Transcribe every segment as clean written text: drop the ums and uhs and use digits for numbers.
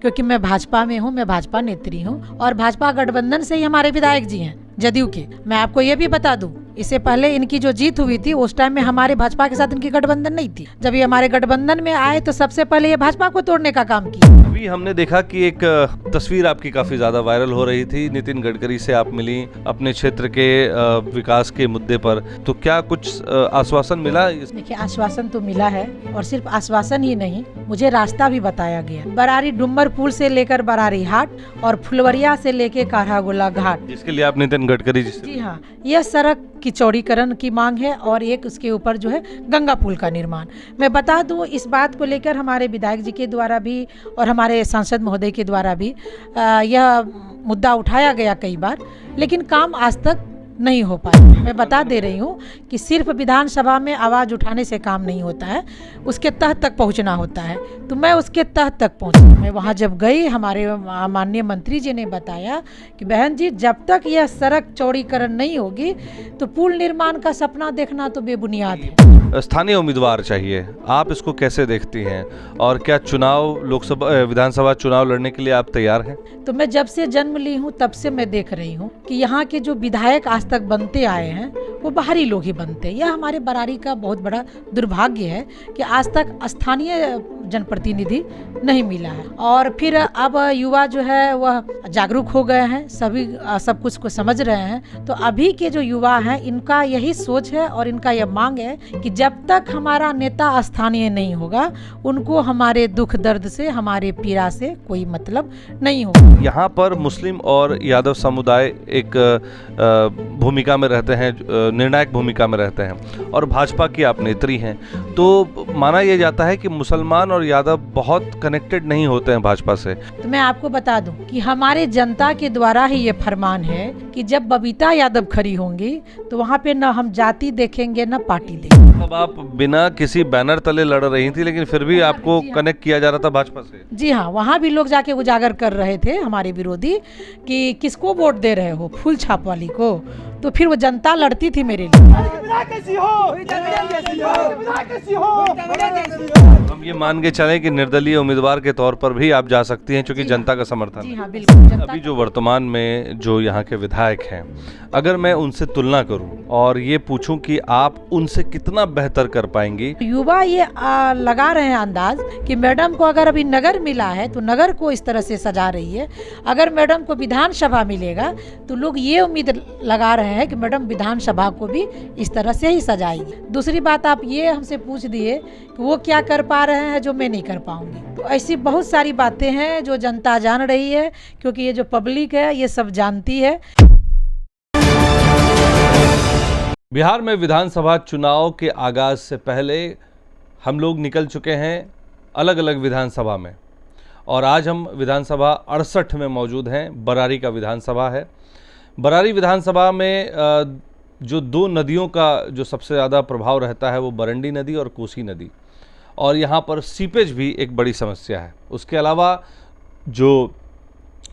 क्योंकि मैं भाजपा में हूँ, मैं भाजपा नेत्री हूँ और भाजपा गठबंधन से ही हमारे विधायक जी हैं जदयू के। मैं आपको ये भी बता दूं, इससे पहले इनकी जो जीत हुई थी उस टाइम में हमारे भाजपा के साथ इनकी गठबंधन नहीं थी। जब ये हमारे गठबंधन में आए तो सबसे पहले ये भाजपा को तोड़ने का काम किया। अभी हमने देखा कि एक तस्वीर आपकी काफी ज्यादा वायरल हो रही थी, नितिन गडकरी से आप मिली अपने क्षेत्र के विकास के मुद्दे पर, तो क्या कुछ आश्वासन मिला? देखिए, आश्वासन तो मिला है और सिर्फ आश्वासन ही नहीं, मुझे रास्ता भी बताया गया। बरारी डुम्बर पुल से लेकर बरारी हाट और फुलवरिया से लेकर काढ़ागोला घाट, जिसके लिए आप नितिन गडकरी जी हाँ, यह सड़क की चौड़ीकरण की मांग है और एक उसके ऊपर जो है गंगा पुल का निर्माण। मैं बता दूं, इस बात को लेकर हमारे विधायक जी के द्वारा भी और हमारे सांसद महोदय के द्वारा भी यह मुद्दा उठाया गया कई बार, लेकिन काम आज तक नहीं हो पाया। मैं बता दे रही हूँ कि सिर्फ विधानसभा में आवाज़ उठाने से काम नहीं होता है, उसके तह तक पहुँचना होता है। तो मैं उसके तह तक पहुँची। मैं वहाँ जब गई, हमारे माननीय मंत्री जी ने बताया कि बहन जी, जब तक यह सड़क चौड़ीकरण नहीं होगी तो पुल निर्माण का सपना देखना तो बेबुनियाद है। स्थानीय उम्मीदवार चाहिए, आप इसको कैसे देखती हैं और क्या चुनाव, लोकसभा विधानसभा चुनाव लड़ने के लिए आप तैयार हैं? तो मैं जब से जन्म ली हूँ तब से मैं देख रही हूँ कि यहाँ के जो विधायक आज तक बनते आए हैं वो बाहरी लोग ही बनते हैं। यह हमारे बरारी का बहुत बड़ा दुर्भाग्य है कि आज तक स्थानीय जनप्रतिनिधि नहीं मिला है। और फिर अब युवा जो है वह जागरूक हो गए हैं, सभी सब कुछ को समझ रहे हैं। तो अभी के जो युवा हैं, इनका यही सोच है और इनका यह मांग है कि जब तक हमारा नेता स्थानीय नहीं होगा, उनको हमारे दुख दर्द से, हमारे पीड़ा से कोई मतलब नहीं होगा। यहाँ पर मुस्लिम और यादव समुदाय एक भूमिका में रहते हैं, निर्णायक भूमिका में रहते हैं, और भाजपा की आप नेत्री हैं, तो माना यह जाता है कि मुसलमान और यादव बहुत कनेक्टेड नहीं होते हैं भाजपा से। तो मैं आपको बता दूं कि हमारे जनता के द्वारा ही ये फरमान है कि जब बबीता यादव खड़ी होंगी तो वहाँ पे न हम जाति देखेंगे न पार्टी देखेंगे। अब आप बिना किसी बैनर तले लड़ रही थी, लेकिन फिर भी आपको कनेक्ट किया जा रहा था भाजपा से। जी हाँ, वहाँ भी लोग जाके उजागर कर रहे थे हमारे विरोधी कि किसको वोट दे रहे हो, फूल छाप वाली को। तो फिर वो जनता लड़ती थी मेरे लिए। हम ये मान के चलें कि निर्दलीय उम्मीदवार के तौर पर भी आप जा सकती हैं, क्योंकि जनता का समर्थन। जी हाँ, बिल्कुल। अभी जो वर्तमान में जो यहाँ के विधायक हैं, अगर मैं उनसे तुलना करूं और ये पूछूं कि आप उनसे कितना बेहतर कर पाएंगी? युवा ये लगा रहे हैं अंदाज कि मैडम को अगर अभी नगर मिला है तो नगर को इस तरह से सजा रही है, अगर मैडम को विधानसभा मिलेगा तो लोग ये उम्मीद लगा रहे हैं कि मैडम विधानसभा को भी इस तरह से ही सजाएगी। दूसरी बात, आप ये हमसे पूछ दिए कि वो क्या कर पा रहे हैं जो मैं नहीं कर पाऊंगी। तो ऐसी बहुत सारी बातें हैं जो जनता जान रही है, क्योंकि ये जो पब्लिक है ये सब जानती है। बिहार में विधानसभा चुनाव के आगाज से पहले हम लोग निकल चुके हैं अलग अलग विधानसभा में, और आज हम विधानसभा 68 में मौजूद हैं। बरारी का विधानसभा है। बरारी विधानसभा में जो दो नदियों का जो सबसे ज़्यादा प्रभाव रहता है वो बरंडी नदी और कोसी नदी, और यहाँ पर सीपेज भी एक बड़ी समस्या है। उसके अलावा जो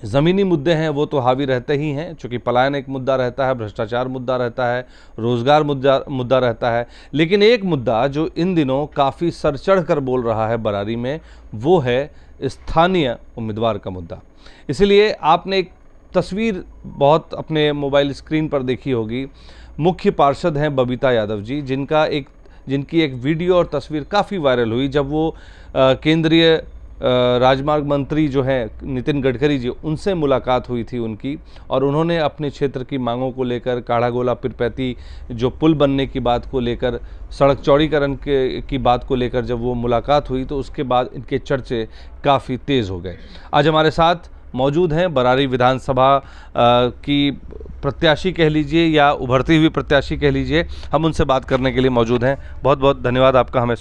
ज़मीनी मुद्दे हैं वो तो हावी रहते ही हैं, चूँकि पलायन एक मुद्दा रहता है, भ्रष्टाचार मुद्दा रहता है, रोज़गार मुद्दा रहता है। लेकिन एक मुद्दा जो इन दिनों काफ़ी सर चढ़ कर बोल रहा है बरारी में, वो है स्थानीय उम्मीदवार का मुद्दा। इसलिए आपने एक तस्वीर बहुत अपने मोबाइल स्क्रीन पर देखी होगी। मुख्य पार्षद हैं बबीता यादव जी, जिनकी एक वीडियो और तस्वीर काफ़ी वायरल हुई जब वो केंद्रीय राजमार्ग मंत्री जो हैं नितिन गडकरी जी, उनसे मुलाकात हुई थी उनकी, और उन्होंने अपने क्षेत्र की मांगों को लेकर, काढ़ागोला पिरपैती जो पुल बनने की बात को लेकर, सड़क चौड़ीकरण की बात को लेकर जब वो मुलाकात हुई तो उसके बाद इनके चर्चे काफ़ी तेज़ हो गए। आज हमारे साथ मौजूद हैं बरारी विधानसभा की प्रत्याशी कह लीजिए या उभरती हुई प्रत्याशी कह लीजिए, हम उनसे बात करने के लिए मौजूद हैं। बहुत बहुत धन्यवाद आपका हमें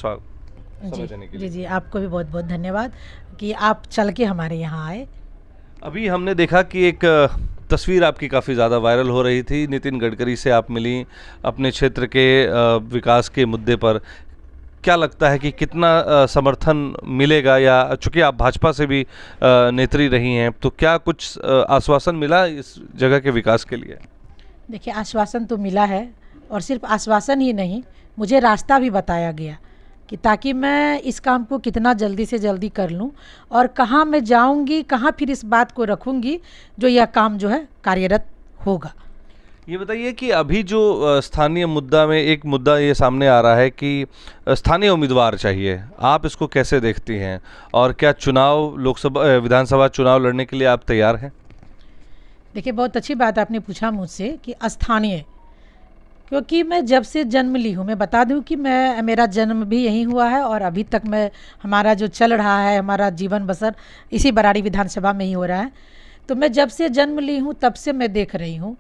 जी, आपको भी बहुत बहुत धन्यवाद कि आप चल के हमारे यहाँ आए। अभी हमने देखा कि एक तस्वीर आपकी काफ़ी ज़्यादा वायरल हो रही थी, नितिन गडकरी से आप मिली अपने क्षेत्र के विकास के मुद्दे पर। क्या लगता है कि कितना समर्थन मिलेगा, या चूँकि आप भाजपा से भी नेत्री रही हैं, तो क्या कुछ आश्वासन मिला इस जगह के विकास के लिए? देखिए, आश्वासन तो मिला है और सिर्फ आश्वासन ही नहीं, मुझे रास्ता भी बताया गया। कि ताकि मैं इस काम को कितना जल्दी से जल्दी कर लूं और कहाँ मैं जाऊंगी, कहाँ फिर इस बात को रखूंगी जो यह काम जो है कार्यरत होगा। ये बताइए कि अभी जो स्थानीय मुद्दा में एक मुद्दा ये सामने आ रहा है कि स्थानीय उम्मीदवार चाहिए, आप इसको कैसे देखती हैं और क्या चुनाव लोकसभा विधानसभा चुनाव लड़ने के लिए आप तैयार हैं? देखिए, बहुत अच्छी बात आपने पूछा मुझसे कि स्थानीय, क्योंकि मैं जब से जन्म ली हूँ, मैं बता दूँ कि मेरा जन्म भी यहीं हुआ है और अभी तक हमारा जो चल रहा है, हमारा जीवन बसर इसी बराड़ी विधानसभा में ही हो रहा है। तो मैं जब से जन्म ली हूँ तब से मैं देख रही हूँ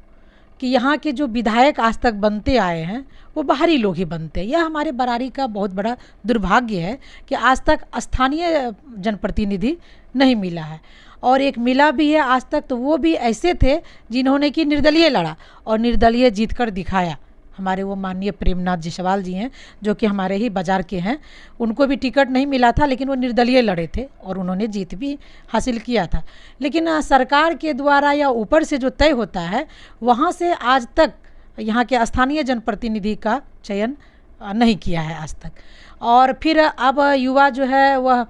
कि यहाँ के जो विधायक आज तक बनते आए हैं वो बाहरी लोग ही बनते हैं। यह हमारे बराड़ी का बहुत बड़ा दुर्भाग्य है कि आज तक स्थानीय जनप्रतिनिधि नहीं मिला है, और एक मिला भी है आज तक तो वो भी ऐसे थे जिन्होंने कि निर्दलीय लड़ा और निर्दलीय जीत कर दिखाया। हमारे वो माननीय प्रेमनाथ जायसवाल जी हैं जो कि हमारे ही बाज़ार के हैं, उनको भी टिकट नहीं मिला था लेकिन वो निर्दलीय लड़े थे और उन्होंने जीत भी हासिल किया था। लेकिन सरकार के द्वारा या ऊपर से जो तय होता है वहाँ से आज तक यहाँ के स्थानीय जनप्रतिनिधि का चयन नहीं किया है आज तक। और फिर अब युवा जो है वह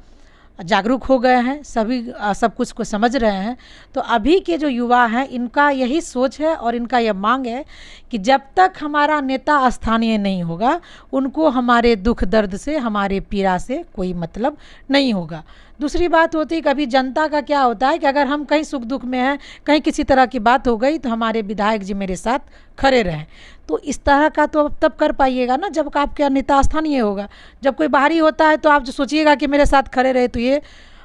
जागरूक हो गए हैं, सभी सब कुछ को समझ रहे हैं। तो अभी के जो युवा हैं इनका यही सोच है और इनका यह मांग है कि जब तक हमारा नेता स्थानीय नहीं होगा उनको हमारे दुख दर्द से, हमारे पीड़ा से कोई मतलब नहीं होगा। दूसरी बात होती है कि अभी जनता का क्या होता है कि अगर हम कहीं सुख दुख में हैं, कहीं किसी तरह की बात हो गई तो हमारे विधायक जी मेरे साथ खड़े रहें। तो इस तरह का तो तब कर पाइएगा ना जब आपका नेता स्थानीय होगा। जब कोई बाहरी होता है तो आप जो सोचिएगा कि मेरे साथ खड़े रहे, तो ये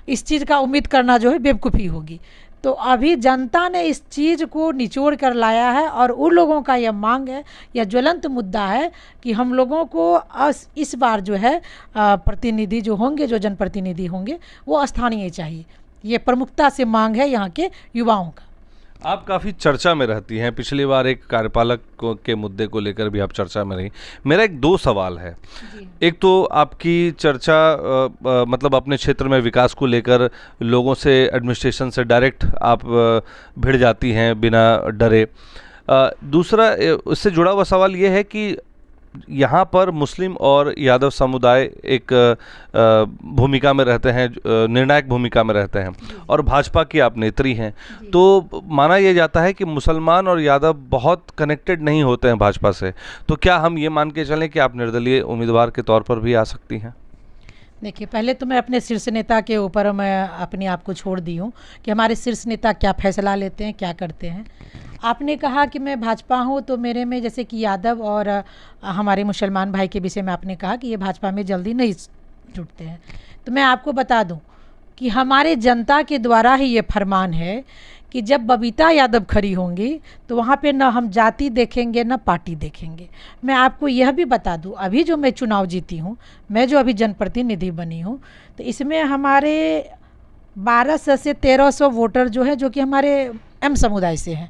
इस चीज़ का उम्मीद करना जो है बेवकूफ़ी होगी। तो अभी जनता ने इस चीज़ को निचोड़ कर लाया है और उन लोगों का यह मांग है, यह ज्वलंत मुद्दा है कि हम लोगों को इस बार जो है प्रतिनिधि जो होंगे, जो जनप्रतिनिधि होंगे वो स्थानीय चाहिए। ये प्रमुखता से मांग है यहाँ के युवाओं का। आप काफ़ी चर्चा में रहती हैं, पिछली बार एक कार्यपालक के मुद्दे को लेकर भी आप चर्चा में रही। मेरा एक 2 सवाल है। एक तो आपकी चर्चा मतलब अपने क्षेत्र में विकास को लेकर लोगों से, एडमिनिस्ट्रेशन से डायरेक्ट आप भिड़ जाती हैं बिना डरे। दूसरा उससे जुड़ा हुआ सवाल ये है कि यहाँ पर मुस्लिम और यादव समुदाय एक भूमिका में रहते हैं, निर्णायक भूमिका में रहते हैं, और भाजपा की आप नेत्री हैं। तो माना यह जाता है कि मुसलमान और यादव बहुत कनेक्टेड नहीं होते हैं भाजपा से। तो क्या हम ये मान के चलें कि आप निर्दलीय उम्मीदवार के तौर पर भी आ सकती हैं? देखिए, पहले तो मैं अपने शीर्ष नेता के ऊपर मैं अपने आप को छोड़ दी हूँ कि हमारे शीर्ष नेता क्या फैसला लेते हैं, क्या करते हैं। आपने कहा कि मैं भाजपा हूँ, तो मेरे में जैसे कि यादव और हमारे मुसलमान भाई के विषय में आपने कहा कि ये भाजपा में जल्दी नहीं जुटते हैं। तो मैं आपको बता दूँ कि हमारे जनता के द्वारा ही ये फरमान है कि जब बबीता यादव खड़ी होंगी तो वहाँ पे ना हम जाति देखेंगे ना पार्टी देखेंगे। मैं आपको यह भी बता दूँ, अभी जो मैं चुनाव जीती हूँ, मैं जो अभी जनप्रतिनिधि बनी हूँ, तो इसमें हमारे 1200 से 1300 वोटर जो है जो कि हमारे एम समुदाय से हैं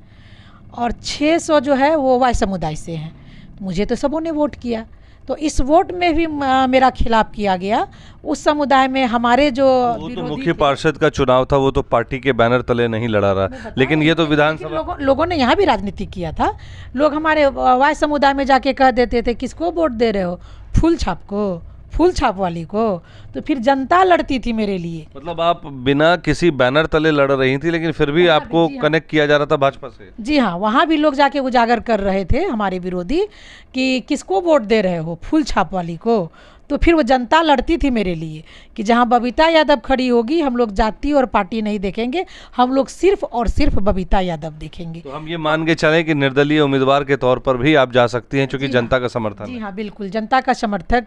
और 600 जो है वो वाई समुदाय से हैं। मुझे तो सबों ने वोट किया, तो इस वोट में भी मेरा खिलाफ किया गया। उस समुदाय में हमारे जो वो तो मुख्य पार्षद का चुनाव था, वो तो पार्टी के बैनर तले नहीं लड़ा रहा, लेकिन ये तो विधानसभा लोगों ने यहाँ भी राजनीति किया था। लोग हमारे वाई समुदाय में जाके कह देते थे किसको वोट दे रहे हो, फूल छाप को, फूल छाप वाली को। तो फिर जनता लड़ती थी मेरे लिए। मतलब आप बिना किसी बैनर तले लड़ रही थी, लेकिन फिर भी आपको कनेक्ट किया जा रहा था भाजपा से? जी हाँ, वहाँ भी लोग जाके उजागर कर रहे थे हमारे विरोधी कि किसको वोट दे रहे हो, फूल छाप वाली को। तो फिर वो जनता लड़ती थी मेरे लिए कि जहाँ बबीता यादव खड़ी होगी हम लोग जाति और पार्टी नहीं देखेंगे, हम लोग सिर्फ और सिर्फ बबीता यादव देखेंगे। तो हम ये मान के चलें कि निर्दलीय उम्मीदवार के तौर पर भी आप जा सकती हैं क्योंकि जनता का समर्थन है? जी हाँ, बिल्कुल जनता का समर्थन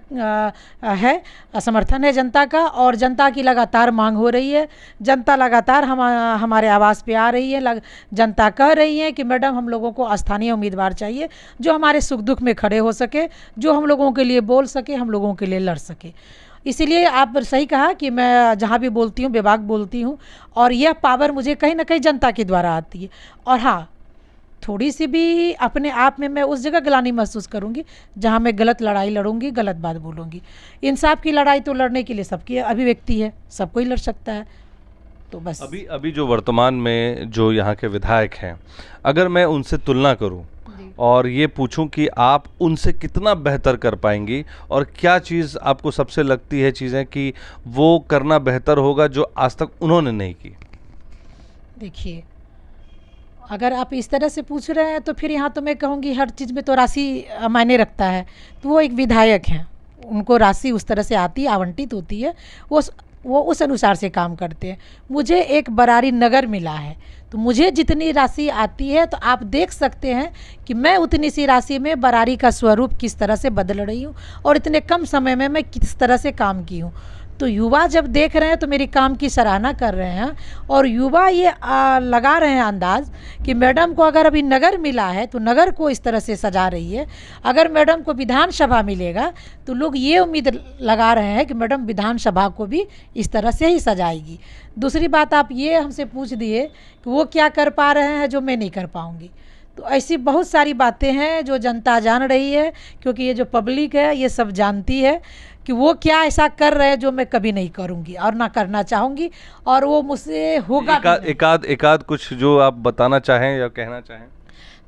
है जनता का, और जनता की लगातार मांग हो रही है। जनता लगातार हमारे आवाज़ पे आ रही है। जनता कह रही है कि मैडम हम लोगों को स्थानीय उम्मीदवार चाहिए जो हमारे सुख दुख में खड़े हो सके, जो हम लोगों के लिए बोल सके, हम लोगों के लिए लड़ सके। इसीलिए आप सही कहा कि मैं जहाँ भी बोलती हूँ बेबाक बोलती हूँ, और यह पावर मुझे कहीं ना कहीं जनता के द्वारा आती है। और हाँ, थोड़ी सी भी अपने आप में मैं उस जगह ग्लानि महसूस करूँगी जहाँ मैं गलत लड़ाई लड़ूंगी, गलत बात बोलूँगी। इंसाफ की लड़ाई तो लड़ने के लिए सबकी अभिव्यक्ति है, सब कोई लड़ सकता है। तो बस अभी जो वर्तमान में जो यहाँ के विधायक हैं, अगर मैं उनसे तुलना करूँ और ये पूछूं कि आप उनसे कितना बेहतर कर पाएंगी और क्या चीज़ आपको सबसे लगती है चीज़ें कि वो करना बेहतर होगा जो आज तक उन्होंने नहीं की। देखिए, अगर आप इस तरह से पूछ रहे हैं तो फिर यहाँ तो मैं कहूँगी हर चीज़ में तो राशि मायने रखता है। तो वो एक विधायक हैं, उनको राशि उस तरह से आती है, आवंटित होती है, वो उस अनुसार से काम करते हैं। मुझे एक बरारी नगर मिला है, तो मुझे जितनी राशि आती है तो आप देख सकते हैं कि मैं उतनी सी राशि में बरारी का स्वरूप किस तरह से बदल रही हूँ और इतने कम समय में मैं किस तरह से काम की हूँ। तो युवा जब देख रहे हैं तो मेरी काम की सराहना कर रहे हैं और युवा ये लगा रहे हैं अंदाज़ कि मैडम को अगर अभी नगर मिला है तो नगर को इस तरह से सजा रही है। अगर मैडम को विधानसभा मिलेगा तो लोग ये उम्मीद लगा रहे हैं कि मैडम विधानसभा को भी इस तरह से ही सजाएगी। दूसरी बात, आप ये हमसे पूछ दिए कि वो क्या कर पा रहे हैं जो मैं नहीं कर पाऊँगी। तो ऐसी बहुत सारी बातें हैं जो जनता जान रही है, क्योंकि ये जो पब्लिक है ये सब जानती है कि वो क्या ऐसा कर रहे हैं जो मैं कभी नहीं करूँगी और ना करना चाहूँगी और वो मुझसे होगा भी नहीं। एकाध कुछ जो आप बताना चाहें या कहना चाहें।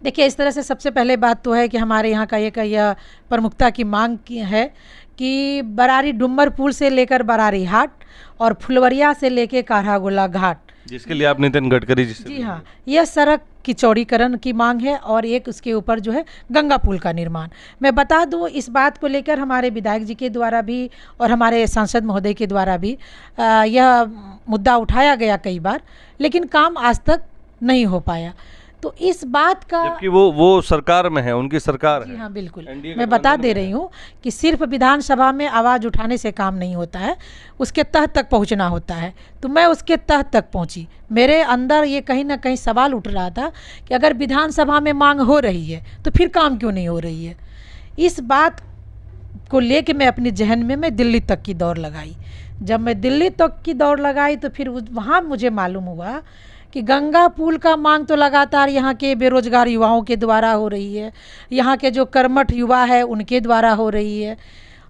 देखिए, इस तरह से सबसे पहले बात तो है कि हमारे यहाँ का यह प्रमुखता की मांग की है कि बरारी डुम्बर पुल से लेकर बरारी हाट और फुलवरिया से लेकर काढ़ागोला घाट, जिसके लिए आप नितिन गडकरी जी हाँ, यह सड़क की चौड़ीकरण की मांग है और एक उसके ऊपर जो है गंगा पुल का निर्माण। मैं बता दूं, इस बात को लेकर हमारे विधायक जी के द्वारा भी और हमारे सांसद महोदय के द्वारा भी यह मुद्दा उठाया गया कई बार, लेकिन काम आज तक नहीं हो पाया। तो इस बात का, जबकि वो सरकार में है, उनकी सरकार है। जी हाँ, बिल्कुल। मैं बता दे रही हूँ कि सिर्फ विधानसभा में आवाज़ उठाने से काम नहीं होता है, उसके तह तक पहुँचना होता है। तो मैं उसके तह तक पहुँची। मेरे अंदर ये कहीं ना कहीं सवाल उठ रहा था कि अगर विधानसभा में मांग हो रही है तो फिर काम क्यों नहीं हो रही है। इस बात को लेके मैं अपनी जहन में मैं दिल्ली तक की दौड़ लगाई। जब मैं दिल्ली तक की दौड़ लगाई तो फिर वहाँ मुझे मालूम हुआ कि गंगा पुल का मांग तो लगातार यहाँ के बेरोजगार युवाओं के द्वारा हो रही है, यहाँ के जो कर्मठ युवा है उनके द्वारा हो रही है,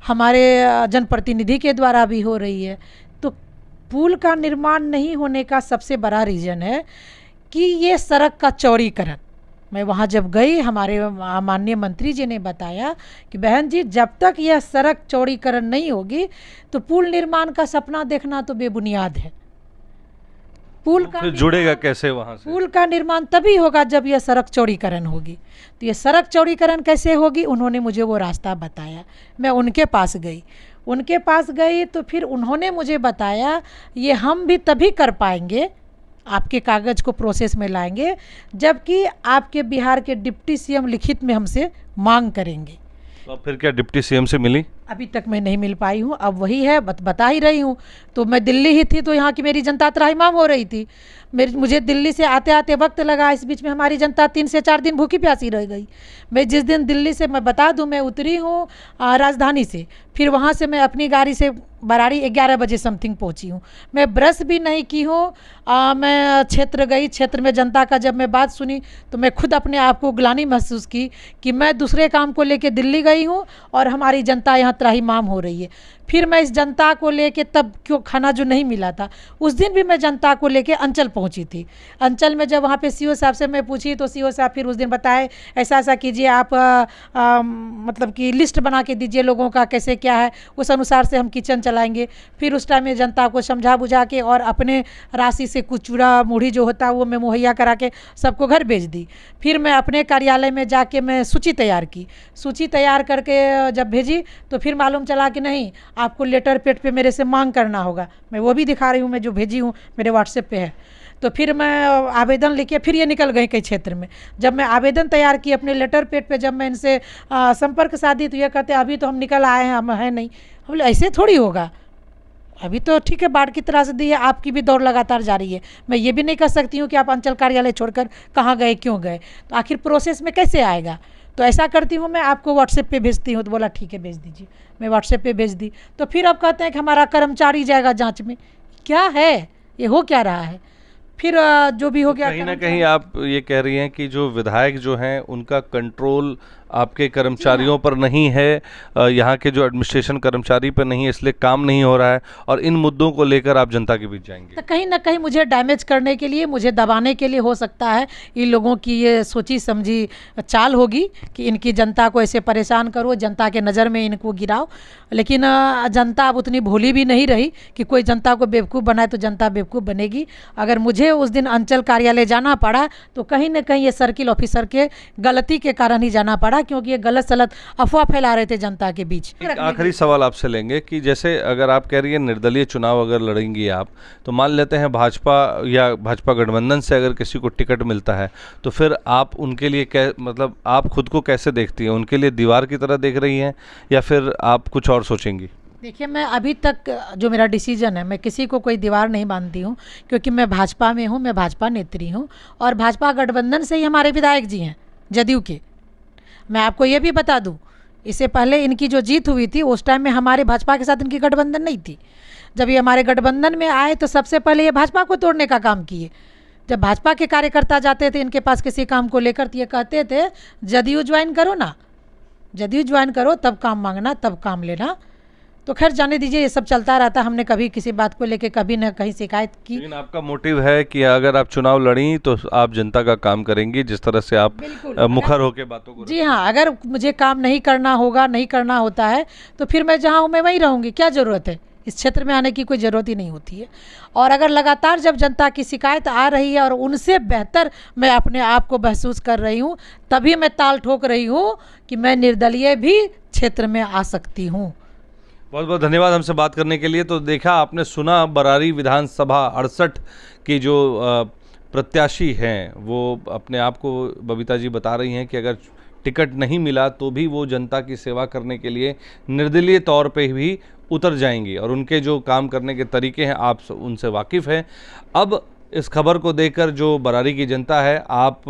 हमारे जनप्रतिनिधि के द्वारा भी हो रही है। तो पुल का निर्माण नहीं होने का सबसे बड़ा रीज़न है कि ये सड़क का चौड़ीकरण। मैं वहाँ जब गई, हमारे माननीय मंत्री जी ने बताया कि बहन जी, जब तक यह सड़क चौड़ीकरण नहीं होगी तो पुल निर्माण का सपना देखना तो बेबुनियाद है। पुल का जुड़ेगा कैसे वहाँ से? पुल का निर्माण तभी होगा जब यह सड़क चौड़ीकरण होगी। तो ये सड़क चौड़ीकरण कैसे होगी, उन्होंने मुझे वो रास्ता बताया। मैं उनके पास गई तो फिर उन्होंने मुझे बताया ये हम भी तभी कर पाएंगे, आपके कागज़ को प्रोसेस में लाएंगे जबकि आपके बिहार के डिप्टी सीएम लिखित में हमसे मांग करेंगे। तो फिर क्या डिप्टी सीएम से मिली? अभी तक मैं नहीं मिल पाई हूँ। अब वही है, बता ही रही हूँ। तो मैं दिल्ली ही थी तो यहाँ की मेरी जनता त्राहिमाम हो रही थी। मुझे दिल्ली से आते आते वक्त लगा, इस बीच में हमारी जनता 3 से 4 दिन भूखी प्यासी रह गई। मैं जिस दिन दिल्ली से, मैं बता दूं, मैं उतरी हूँ राजधानी से, फिर वहाँ से मैं अपनी गाड़ी से बरारी 11 बजे समथिंग पहुँची हूँ। मैं ब्रश भी नहीं की हूँ। मैं क्षेत्र गई, क्षेत्र में जनता का जब मैं बात सुनी तो मैं खुद अपने आप को ग्लानि महसूस की कि मैं दूसरे काम को लेके दिल्ली गई हूँ और हमारी जनता यहाँ त्राहिमाम हो रही है। फिर मैं इस जनता को लेके, तब क्यों खाना जो नहीं मिला था उस दिन भी मैं जनता को लेके अंचल पहुंची थी। अंचल में जब वहाँ पे सीओ साहब से मैं पूछी तो सीओ साहब फिर उस दिन बताए ऐसा ऐसा कीजिए आप, मतलब कि लिस्ट बना के दीजिए लोगों का कैसे क्या है, उस अनुसार से हम किचन चलाएंगे। फिर उस टाइम में जनता को समझा बुझा के और अपने राशि से कुछ चूड़ा मुढ़ी जो होता है वो मैं मुहैया करा के सबको घर भेज दी। फिर मैं अपने कार्यालय में जाके मैं सूची तैयार की। सूची तैयार करके जब भेजी तो फिर मालूम चला कि नहीं, आपको लेटर पेड पे मेरे से मांग करना होगा। मैं वो भी दिखा रही हूँ, मैं जो भेजी हूँ मेरे व्हाट्सएप पे है। तो फिर मैं आवेदन लेके फिर ये निकल गई कई क्षेत्र में। जब मैं आवेदन तैयार की अपने लेटर पेड पे, जब मैं इनसे संपर्क साधी तो ये कहते अभी तो हम निकल आए हैं, हम हैं नहीं। हम बोले ऐसे थोड़ी होगा, अभी तो ठीक है, बाढ़ की त्रासदी है, आपकी भी दौड़ लगातार जारी है। मैं ये भी नहीं कह सकती हूँ कि आप अंचल कार्यालय छोड़कर कहाँ गए, क्यों गए, तो आखिर प्रोसेस में कैसे आएगा। तो ऐसा करती हूँ, मैं आपको व्हाट्सएप पे भेजती हूँ। तो बोला ठीक है भेज दीजिए। मैं व्हाट्सएप पे भेज दी। तो फिर अब कहते हैं कि हमारा कर्मचारी जाएगा जांच में। क्या है ये, हो क्या रहा है। फिर जो भी हो गया, कहीं ना कहीं आप ये कह रही हैं कि जो विधायक जो हैं उनका कंट्रोल आपके कर्मचारियों पर नहीं है, यहाँ के जो एडमिनिस्ट्रेशन कर्मचारी पर नहीं है, इसलिए काम नहीं हो रहा है, और इन मुद्दों को लेकर आप जनता के बीच जाएंगे। तो कहीं ना कहीं मुझे डैमेज करने के लिए, मुझे दबाने के लिए हो सकता है इन लोगों की ये सोची समझी चाल होगी कि इनकी जनता को ऐसे परेशान करो, जनता के नज़र में इनको गिराओ। लेकिन जनता अब उतनी भोली भी नहीं रही कि कोई जनता को बेवकूफ़ बनाए तो जनता बेवकूफ़ बनेगी। अगर मुझे उस दिन अंचल कार्यालय जाना पड़ा तो कहीं ना कहीं ये सर्किल ऑफिसर के गलती के कारण ही जाना पड़ा, क्योंकि ये गलत सलत अफवाह फैला रहे थे जनता के बीच। एक आखिरी सवाल आपसे लेंगे कि जैसे अगर आप कह रही है निर्दलीय चुनाव अगर लड़ेंगी आप, तो मान लेते हैं भाजपा या भाजपा गठबंधन से अगर किसी को टिकट मिलता है, तो फिर आप उनके लिए मतलब आप खुद को कैसे देखती हैं? उनके लिए दीवार की तरह देख रही हैं या फिर आप कुछ और सोचेंगी? देखिए, मैं अभी तक जो मेरा डिसीजन है, मैं किसी को कोई दीवार नहीं बांधती हूँ, क्योंकि मैं भाजपा में हूँ, मैं भाजपा नेत्री हूँ और भाजपा गठबंधन से ही हमारे विधायक जी हैं जदयू के। मैं आपको ये भी बता दूँ, इससे पहले इनकी जो जीत हुई थी उस टाइम में हमारे भाजपा के साथ इनकी गठबंधन नहीं थी। जब ये हमारे गठबंधन में आए तो सबसे पहले ये भाजपा को तोड़ने का काम किए। जब भाजपा के कार्यकर्ता जाते थे इनके पास किसी काम को लेकर, तो ये कहते थे जदयू ज्वाइन करो ना, जदयू ज्वाइन करो, तब काम मांगना, तब काम लेना। तो खैर जाने दीजिए, ये सब चलता रहता। हमने कभी किसी बात को लेके कभी न कहीं शिकायत की। लेकिन आपका मोटिव है कि अगर आप चुनाव लड़ी तो आप जनता का काम करेंगी, जिस तरह से आप मुखर होकर बातों को। जी हाँ, अगर मुझे काम नहीं करना होगा, नहीं करना होता है, तो फिर मैं जहाँ हूँ मैं वहीं रहूँगी। क्या ज़रूरत है, इस क्षेत्र में आने की कोई ज़रूरत ही नहीं होती है। और अगर लगातार जब जनता की शिकायत आ रही है और उनसे बेहतर मैं अपने आप को महसूस कर रही हूँ, तभी मैं ताल ठोक रही हूँ कि मैं निर्दलीय भी क्षेत्र में आ सकती हूँ। बहुत बहुत धन्यवाद हमसे बात करने के लिए। तो देखा आपने, सुना बरारी विधानसभा 68 की जो प्रत्याशी हैं वो अपने आप को, बबीता जी बता रही हैं कि अगर टिकट नहीं मिला तो भी वो जनता की सेवा करने के लिए निर्दलीय तौर पे भी उतर जाएंगी, और उनके जो काम करने के तरीके हैं आप उनसे वाकिफ़ हैं। अब इस खबर को देखकर जो बरारी की जनता है, आप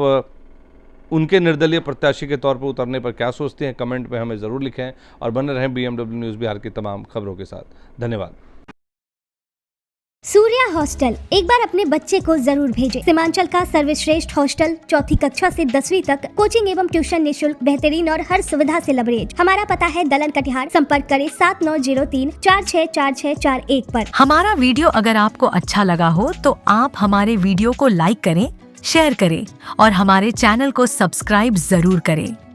उनके निर्दलीय प्रत्याशी के तौर पर उतरने पर क्या सोचते हैं, कमेंट में हमें ज़रूर लिखें और बने रहें BMW न्यूज़ बिहार की तमाम खबरों के साथ। धन्यवाद। सूर्या हॉस्टल एक बार अपने बच्चे को जरूर भेजें। सीमांचल का सर्वश्रेष्ठ हॉस्टल, 4ठी कक्षा से 10वीं तक कोचिंग एवं ट्यूशन निःशुल्क, बेहतरीन और हर सुविधा से लबरेज। हमारा पता है दलन कटिहार। संपर्क करें 7903464641 पर। हमारा वीडियो अगर आपको अच्छा लगा हो तो आप हमारे वीडियो को लाइक करें, शेयर करें और हमारे चैनल को सब्सक्राइब जरूर करें।